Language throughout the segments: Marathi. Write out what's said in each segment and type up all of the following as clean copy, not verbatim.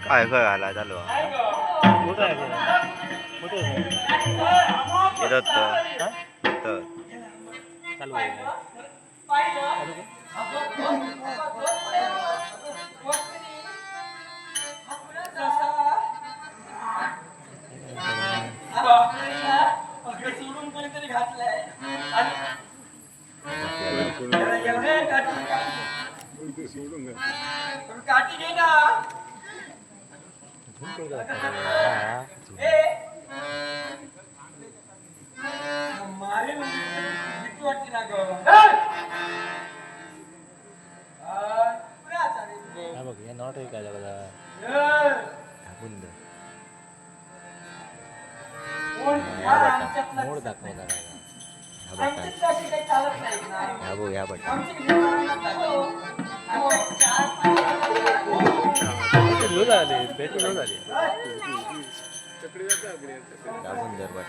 काय काय आला चालू कुठं आहे कुठे येतात चालू आहे सोडून कोणीतरी घातलंय काठी घे ना मारेल भीती वाटते ना ग बघ हे नॉट आहे काय मोड दाखवला या बट झाली बेटी झाली दाबून बट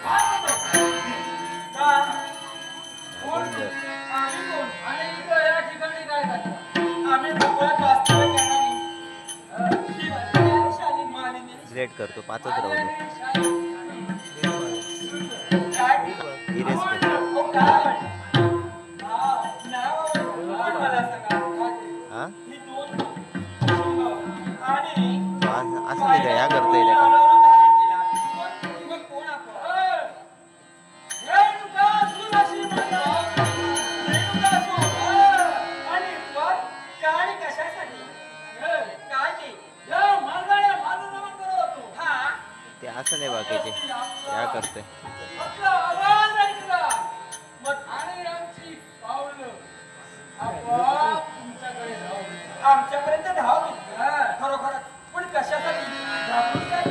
ग्रेट करतो पाचच राहू असं नाही का या करता येईल ते असं नाही बाकीचे या करते आमच्यापर्यंत धाव खरोखर पण कशासाठी काय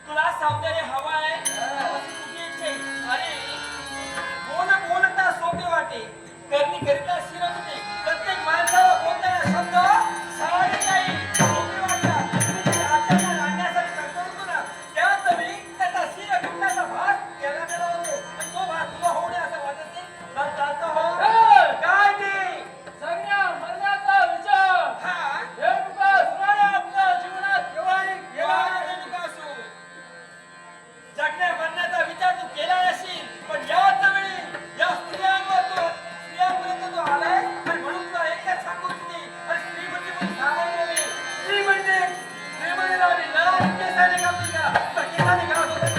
तुला सौंदर्य हवा आहे अरे बोलता सोपे वाटे करणी करिता शिरवते प्रत्येक माणसाला बोलताना शब्द सारे काही सोपे वाटतात आणण्यासाठी करतो ना त्यात मी त्याचा शिर घटण्याचा भाग केला गेला होतो आणि तो भाग तुला होणे असं वाटत नाही तर चालतं हो काय ते सगळ्या मरण्याचा विचार हा हे तुका सुनाया आपल्या जीवनात केव्हा असो जगण्या मरण्याचा विचार तू केला नशील पण याच वेळी या स्त्रियांपर्यंत तो आलाय आणि म्हणून तुला एकच सांगू तुझी आणि स्त्री म्हणजे पण सांगायला स्त्री म्हणजे प्रेमाने लावली लाल केसाने कापली का तर केसाने घालत होते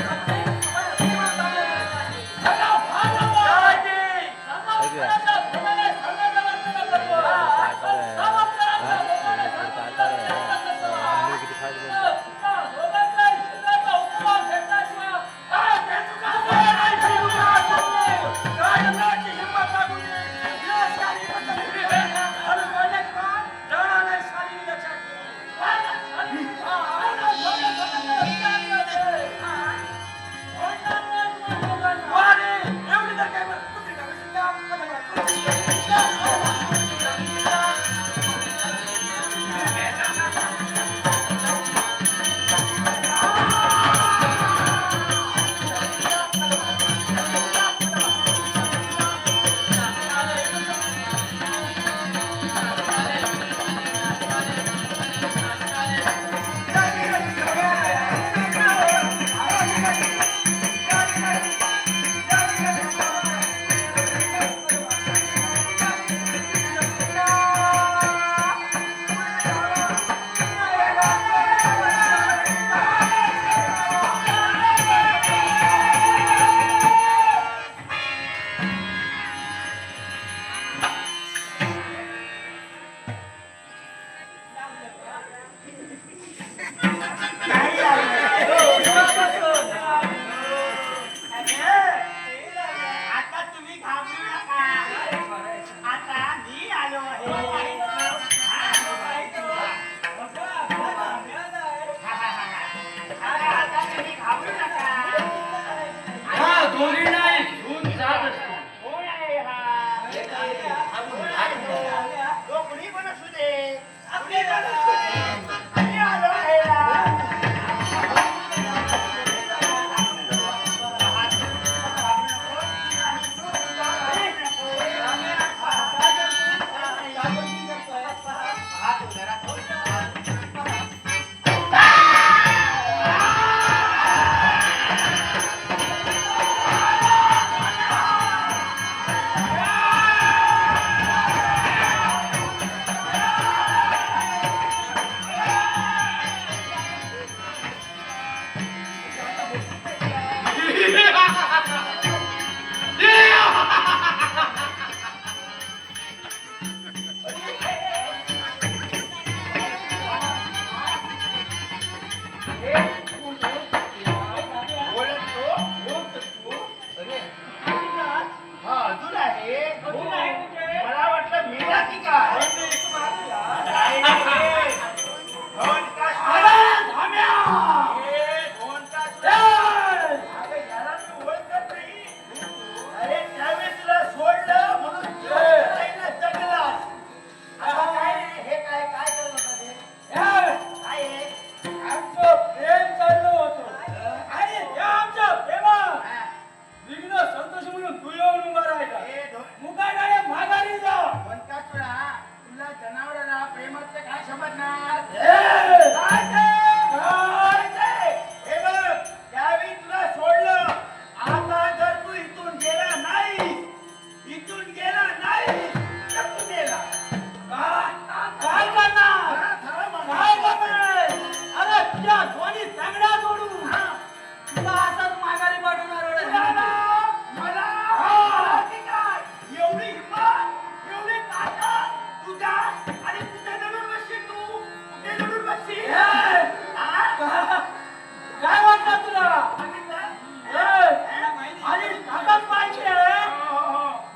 माझी ताकद पाहिजे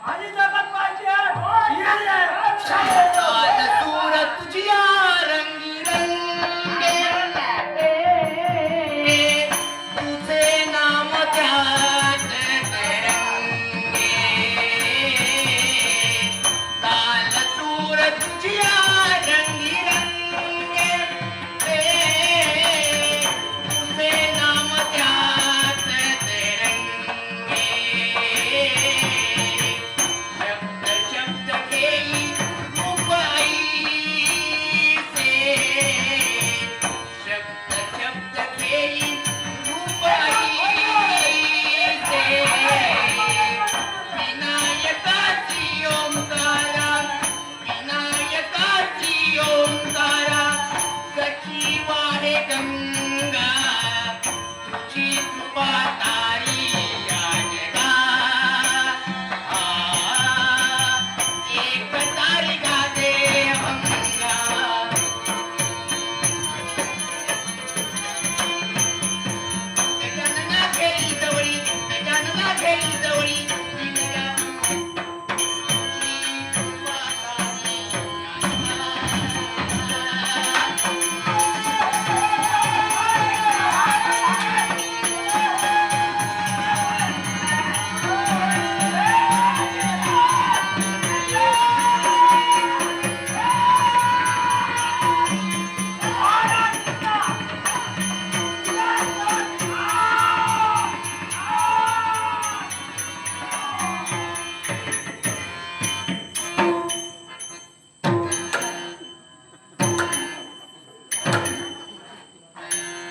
माझी ताकद पाहिजे सूर तुझिया रंगी रंगे तुझे नाम त्यात तरंगे काल सूर तुझिया रंगी रंगे तुझे नाम त्यात तरंगे शब्द शब्द घेई रूपाई से शब्द शब्द घेई रूपाई से विनायकाची ओंकारा विनायकाची ओंकारा कशी वाहे गंगा तुझी कृपा तारी या जगा एक तारी गाते अंगा गजानना खेळी जवळी गजानना खेळी जवळी दिव्या तुझी कृपा तारी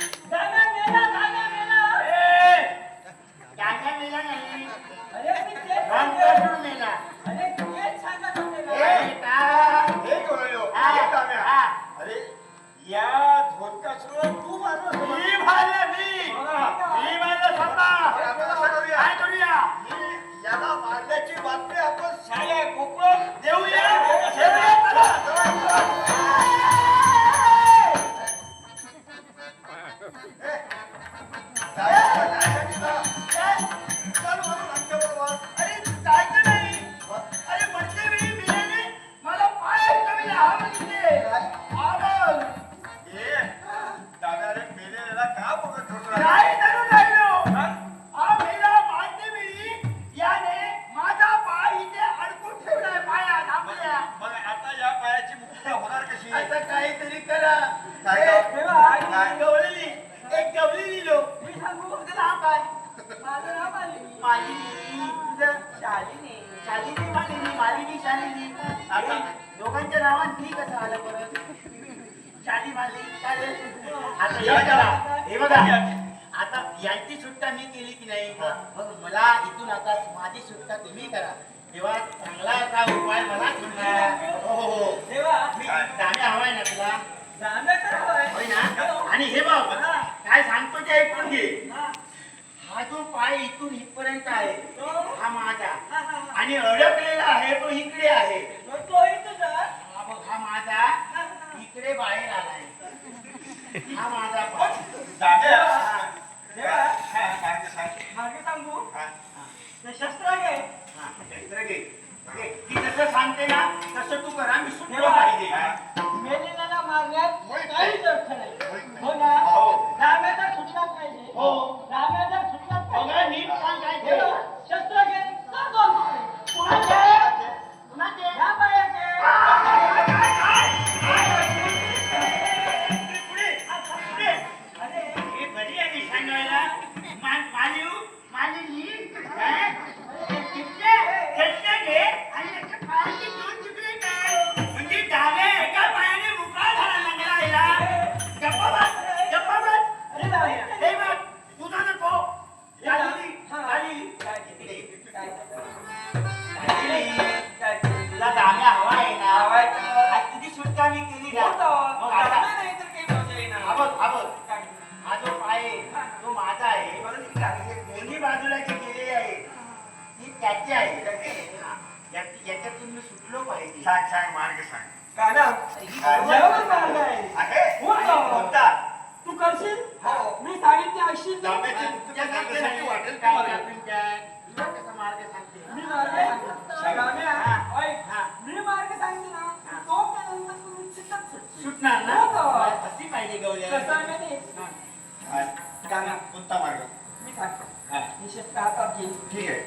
दादा मेला गांजा मेला नाही अरे मी तेच रामकृष्ण मेला अरे तू तेच सांगत होते ना. अरे या धोतकासुर तू मारलं मी मारलं मी मारलं स्वतः काय करूया याला मारल्याची बातमी आपण शाळा कोकण देऊया चला. अरे जायचं नाही अरे म्हणते मी बियाणे मला पाय कमी हा म्हणते दादा मेलेला का बघत होतो नाही धरून राहिलो हा मेला मानते मी याने माझा पाय इथे अडकून ठेवलाय पायात आपल्या मग आता या पायाची मुक्ती होणार कशी आता काहीतरी करा काय काय? गवळली एक गवली लिहिलो मी सांगू तुझं नाव काय माझं नाव मालिनी तुझं शालिनी शालिनी मालिनी शालिनी अरे दोघांच्या नावात मी कसं आलं परत शाली मालिनी चालेल आता हे करा हे बघा आता यांची सुट्टा मी केली की नाही मग मला इथून आता माझी सुट्टा तुम्ही करा तेव्हा चांगला असा उपाय मला सांगा हो हो हो मी जाण्या हवाय ना तुला होय ना आणि हे बघ काय सांगतो ते ऐकून घे हा जो पाय इथून इथपर्यंत आहे हा माझा आणि अडकलेला आहे तो इकडे आहे हा बघ हा माझा इकडे बाहेर आलाय हा माझा पाय दादा मागे सांगू हा. ते शस्त्र घे हा, शस्त्र घे. ती जसं सांगते ना तसं तू करा मी सुटलो पाहिजे मेलेल्याला मारण्यात काहीच अर्थ नाही हो ना हो. राम्याचा सुटलाच पाहिजे हो. राम्याचा सुटलाच बघा पाहिजे नीट सांग काय हे ते. बघ, शस्त्र घे का दोन तुकडे? कुणाचे? कुणाचे? या बायाचे. पुढे, पुढे. अरे, हे बरी आहे सांगायला मालिनी काय? किती? खेचले घे आणि याच्या पायाचे दोन तुकडे काय? म्हणजे डाव्या एका पायाने मोकळा झाला लंगडायला. गप्पा बस, गप्पा बस. अरे राम्या. हे बघ, तुझा नको. चालली, हा. चालली. काय केलं? काय केलं? चालली. काय केलं? तुला दाम्या हवा आहे ना हवा आहे का? आज तुझी सुटका मी केली ना होतं. मग आता नाही तर काही मजा येणार. हा बघ, हा बघ. काय? हा जो पाय आहे, तो माझा आहे दोन्ही बाजूला जे गेलेले आहे ती त्याची आहे हा. याच्यातून मी सुटलो पाहिजे सांग मार्ग सांग काना, जेवण मारलंय. आहे होतं. कोणता? तू करशील हो. मी सांगितले ऐकशील तर? दाम्याची हेल्प काय मार्ग. आपण काय? तुला कसा मार्ग सांगते? मी मार्ग शगाम्या, ऐक, हा. मी मार्ग सांगते ना तो त्यानंतर तुम्ही चित्तात सुटशील. सुटणार ना? हो का? तशी पाहिजे गौऱ्या. कसं आहे माहिती? गाणं. कोणता मार्ग मी सांगतो. हा. हे शस्त्र हातात घे. ठीक आहे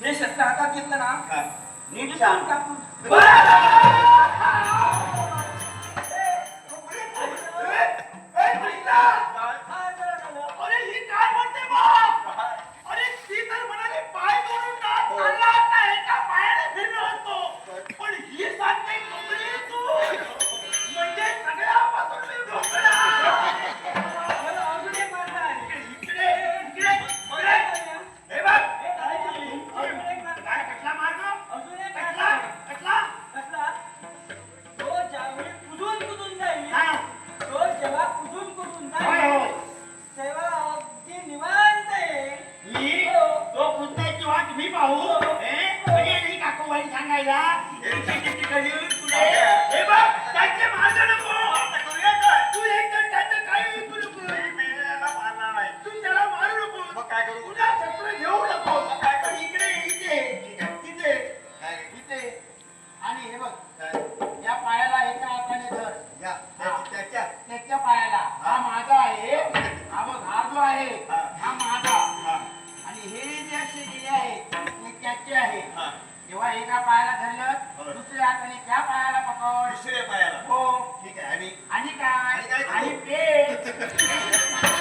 हे शस्त्र हातात घेतलं ना हा. नीट नीट सांग सांग. कापून. अरे ही काय म्हणते बाप? अरे ती तर म्हणाली पाय जोडून टाक. चालला होता एका पायाने फिरलो होतो. पण ही सांगते कोंबडी तू. म्हणजे सगळ्यापासून मी मोकळा. मला अजून एक मार्ग आहे. इकडे, इकडे, इकडे. हे बघ. अजून एक मार्ग काय कसला मार्ग? अजून एक कसला? मार्ग कसला? कसला? तो ज्यावेळी कुजून जाईल हा. तो जेव्हा कुजून होय, जाईल होय. तेव्हा अगदी निवांत आहे. मी हो. तो पुतण्याची वाट मी पाहू म्हणजे ही काकूबाई सांगायला हे बघ त्याचे माझं नको तू एकदम त्याचं काही ऐकू नको तू त्याला मारू नको मग काय करू? तुझा शस्त्र घेऊ नको पण इकडे इथे इथे इथे आणि हे बघ या पायाला एका हाताने धर त्याच्या पायाला हा माझा आहे हा बघ हा जो आहे हा माझा आणि हे जे असे गेले आहे ते त्याचे आहे जेव्हा एका पायाला धरलं दुसऱ्या हाताने त्या पायाला पकड दुसऱ्या पायाला हो ठीक आहे आणि आणि आणि काय काय करू? आणि पेट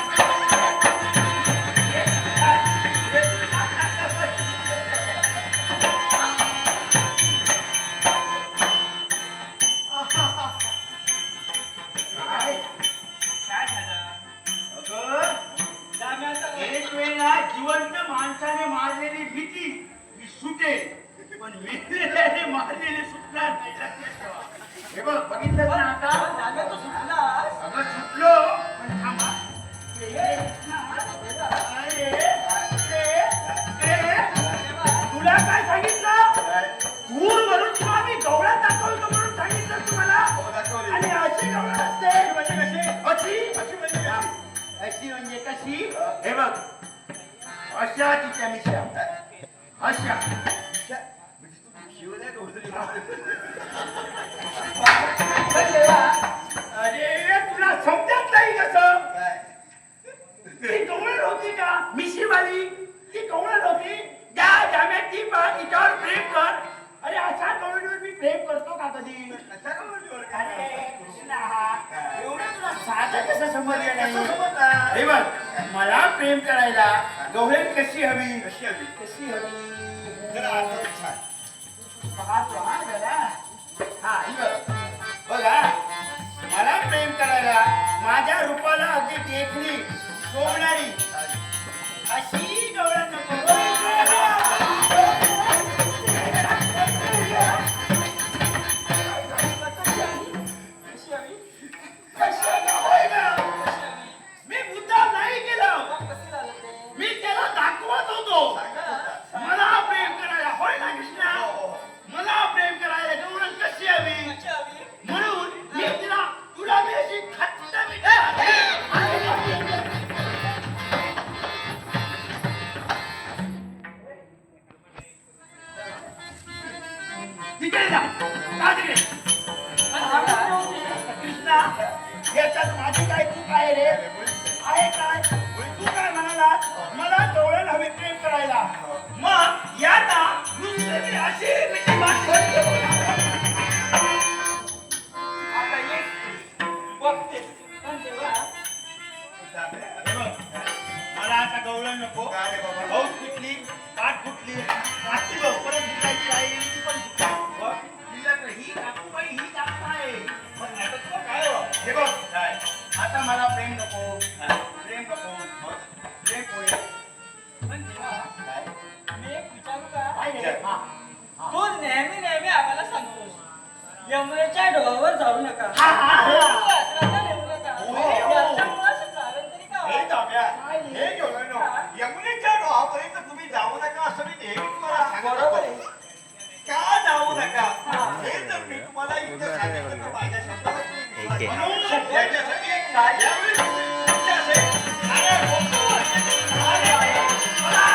काय झालं? अगं, जाम्याचं एक वेळा जिवंत माणसाने मारलेली भीती ही सुटेल पण मेलेल्याने मारलेली सुटणार नाही लक्षात ठेवा. हे बघ बघितलं ना आता जाम्या तू सुटलास. अगं सुटलो पण थांबा तुला काय सांगितलं दूर वरून तुला मी गवळ्यात दाखवतो म्हणून सांगितलं तुम्हाला आणि अशी गवळण असते म्हणजे कशी अशी म्हणजे कशी हे बघ अशा तिच्या मिशा अशा अरे तुला समजत नाही कसं ती गवळण होती का मिशीवाली ती गवळण होती ज्या जाम्यात ती तिच्यावर प्रेम कर अरे अशा गवळणीवर मी प्रेम करतो का कधी अरे कृष्णा एवढं तुला साधं कसं समजलं नाही हे बघ मला प्रेम करायला गवळण कशी हवी कशी हवी पाहतो हा जरा हा ही बघ बघा मला प्रेम करायला माझ्या रूपाला अगदी देखणी शोभणारी अशी गवळण नको मी मुद्दा नाही केलं मी त्याला दाखवत होतो मला प्रेम करायला होय ना कृष्णा मला प्रेम करायला गवळण कशी हवी म्हणून मी तुला मी अशी खट्ट तिकडे जा का तिकडे कृष्णा याच्यात माझी काय चूक आहे रे आहे काय तू काय म्हणाला मला गवळण हवी प्रेम करायला मग याला दुसरी मी अशी मिठी मारतो. आता ये बघते पण तेव्हा हे बघ, मला आता गवळण नको भाऊ फुटली पाठ फुटली आजची भाऊ परत फुटायची राहिली ती पण फुटली ही काकूबाई ही जास्त आहे पण आता तुला काय हो? हे बघ आता मला प्रेम नको प्रेम नको प्रेम होईल पण तेव्हा मी एक विचारू का काय रे? हा, हा. तो नेहमी आम्हाला सांगतो यमुनेच्या डोहावर जाऊ नका हा, हा, हा. वासराला नेऊ नका हो, हो. याच्यामुळं असं चालेल तरी का हे जाऊया काय रे? हे घेऊन यमुनेच्या डोहापर्यंत तुम्ही जाऊ नका असं मी नेहमी तुम्हाला सांगत बरोबर होतो. आहे. का जाऊ नका हे जर मी तुम्हाला इतकं सांगितलं तर माझ्या शब्दावर तुम्ही विश्वास ठीक आहे. म्हणून याच्यासाठी एक यावेळी तुमच्या असे- अरे, बोलतो. अरे, अरे, अरे.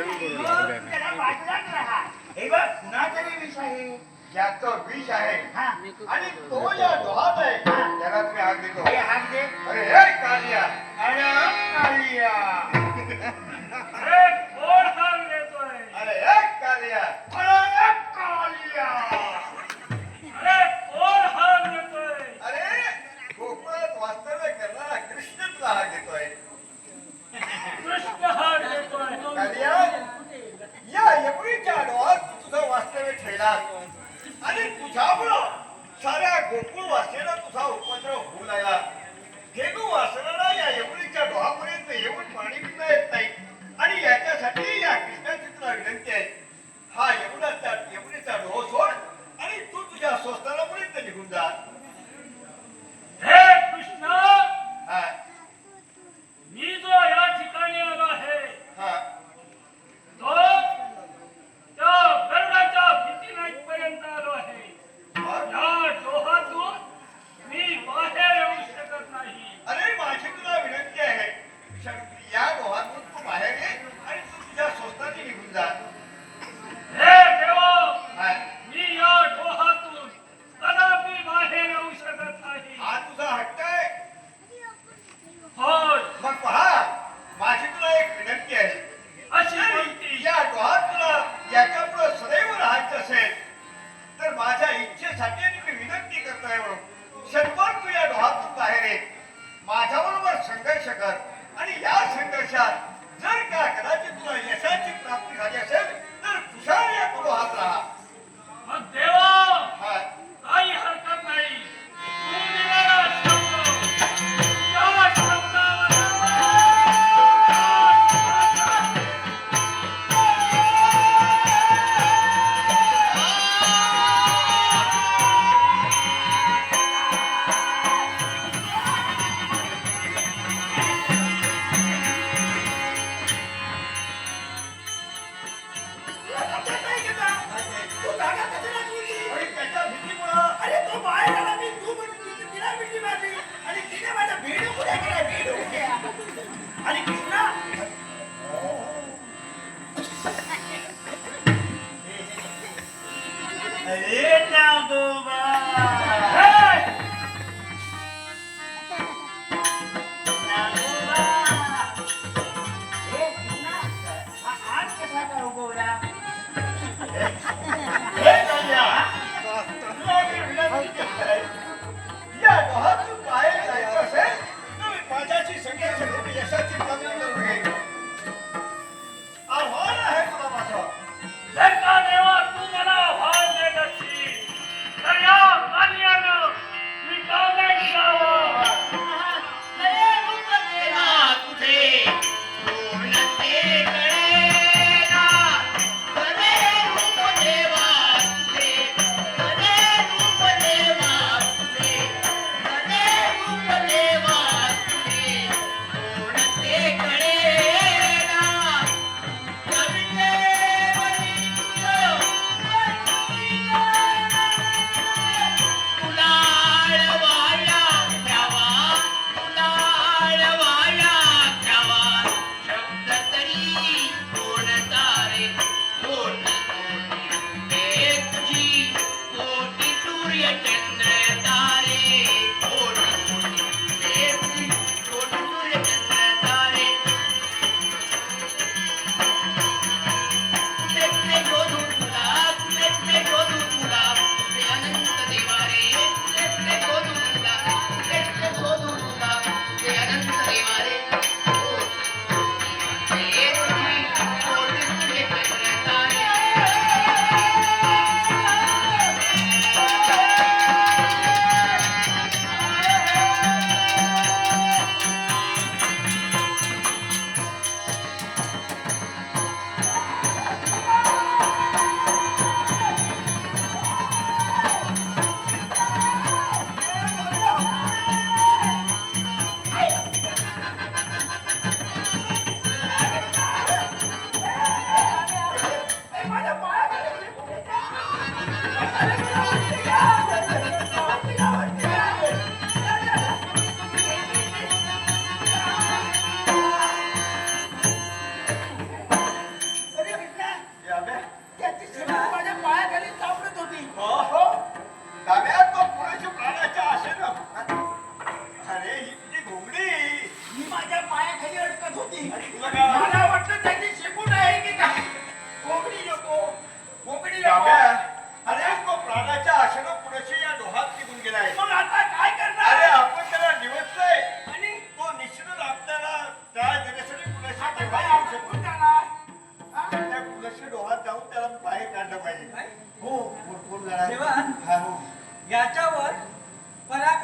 त्याला बाजूलाच राहा. हे बघ कुणाचा विष आहे ज्याचं विष आहे हा आणि तो या डोहात आहे त्याला तुम्ही हाक देतो हे हाक दे अरे हे कालिया अरे कालिया अरे कोण हाक देतोय अरे हे कालिया अरे कालिया अरे कोण हाक देतोय अरे कोकणात वास्तव्य करणारा कृष्ण तुला हाक देतोय कृष्ण हाक देतोय कालिया या यमुनेच्या डोहात तू तुझं वास्तव्य ठेवलास आणि तुझ्यामुळं साऱ्या गोकुळ वासीला तुझा उपद्रव होऊ लागला. घेगू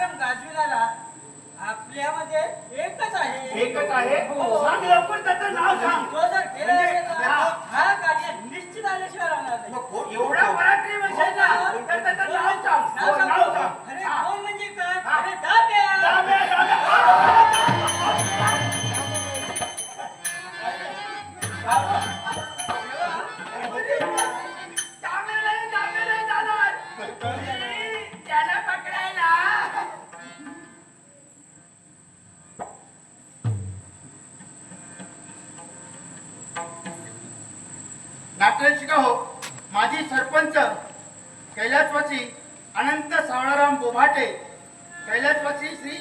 पराक्रम गाजविणारा आपल्यामध्ये एकच आहे. एकच आहे हो. सांग लवकर त्याचं नाव सांग. तो जर केला म्हणजे, असेल ना, हा. हा कार्य निश्चित आल्याशिवाय राहणार नाही. मग कोण एवढा पराक्रम असेल ना तर त्याचं नाव सांग. नाव हो, नाव सांगतो. सांग. अरे हा. कोण म्हणजे काय? हा. अरे दाब्या. दाब्या, दाब्या. दाब्याला जाणार. त्याला पकडायला नाट्यशिका हो माजी सरपंच कैलासवासी अनंत सावळाराम बोभाटे कैलासवासी श्री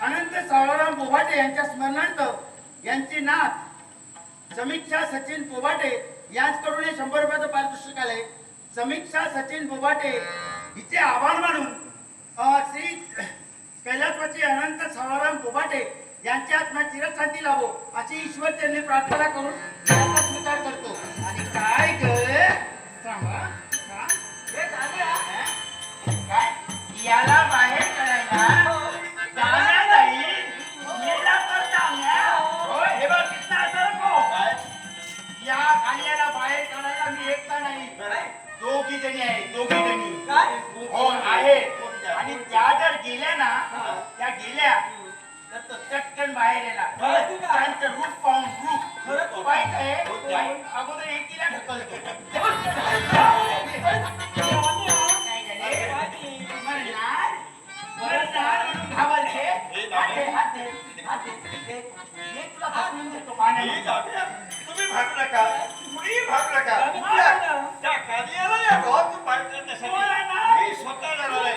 अनंत सावळाराम बोभाटे यांच्या स्मरणार्थ यांची नात समीक्षा सचिन बोभाटे यांच्याकडून हे 100 रुपयाचं पारितोषिक आलंय. समीक्षा सचिन बोभाटे हिचे आभार मानून श्री कैलासवासी अनंत सावळाराम बोभाटे यांच्या आत्मा चिरशांती लाभो अशी ईश्वर त्यांनी प्रार्थना करून याचा स्वीकार करतो. आणि काय ग सांगा हा? हे दाब्या. काय याला बाहेर काढायला जाण्या जाईल मेला तर जाण्या हो हे बघ कितना असं नको या गाण्याला बाहेर काढायला मी एकटा नाही दोघी जणी आहे दोघी जणी काय? हो आहे आणि त्या जर गेल्या ना त्या गेल्या तर तो चटकन बाहेर येणार खरं का? त्यांचं रूप पाहून रूप खरं तो वाईट आहे वाईट. अगोदर एकीला ढकलतो काय झाले? मरणार मरणार म्हणून घाबरते. हाते. हे तुला पकडून देतो ही पाण्यात. जाऊया. तुम्ही भागू नका कुणीही भागू नका आम्ही भागू नका. त्या कार्याला या गावातून बाहेर बोला काढण्यासाठी ना. मी स्वतः जाणार आहे.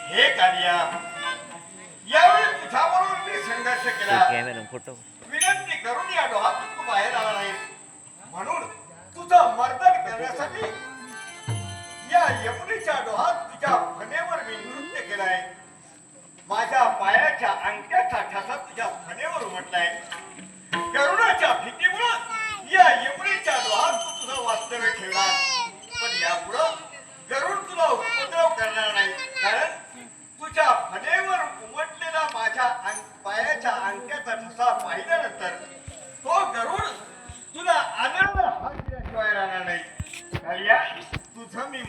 हे कार्य यावेळी तुझ्याबरोबर मी संघर्ष केला कॅमेरा फोटो विनंती करून या डोहातून तू बाहेर आला नाहीस म्हणून तुझं मर्दन करण्यासाठी या यमुनेच्या डोहात तुझ्या फणेवर मी नृत्य केलंय. माझ्या पायाच्या अंगठ्याचा ठसा तुझ्या फणेवर उमटलाय. करुणाच्या भीतीमुळं या यमुनेच्या डोहात तू तुझं वास्तव्य ठेवणार. पण यापुढं गरुड तुला उपद्रव करणार नाही कारण तुझ्या फणेवर उमटलेला माझ्या पायाच्या अंगठ्याचा ठसा पाहिल्यानंतर तो गरुड तुला आदरानं हात दिल्याशिवाय राहणार नाही. कार्या तुझं मी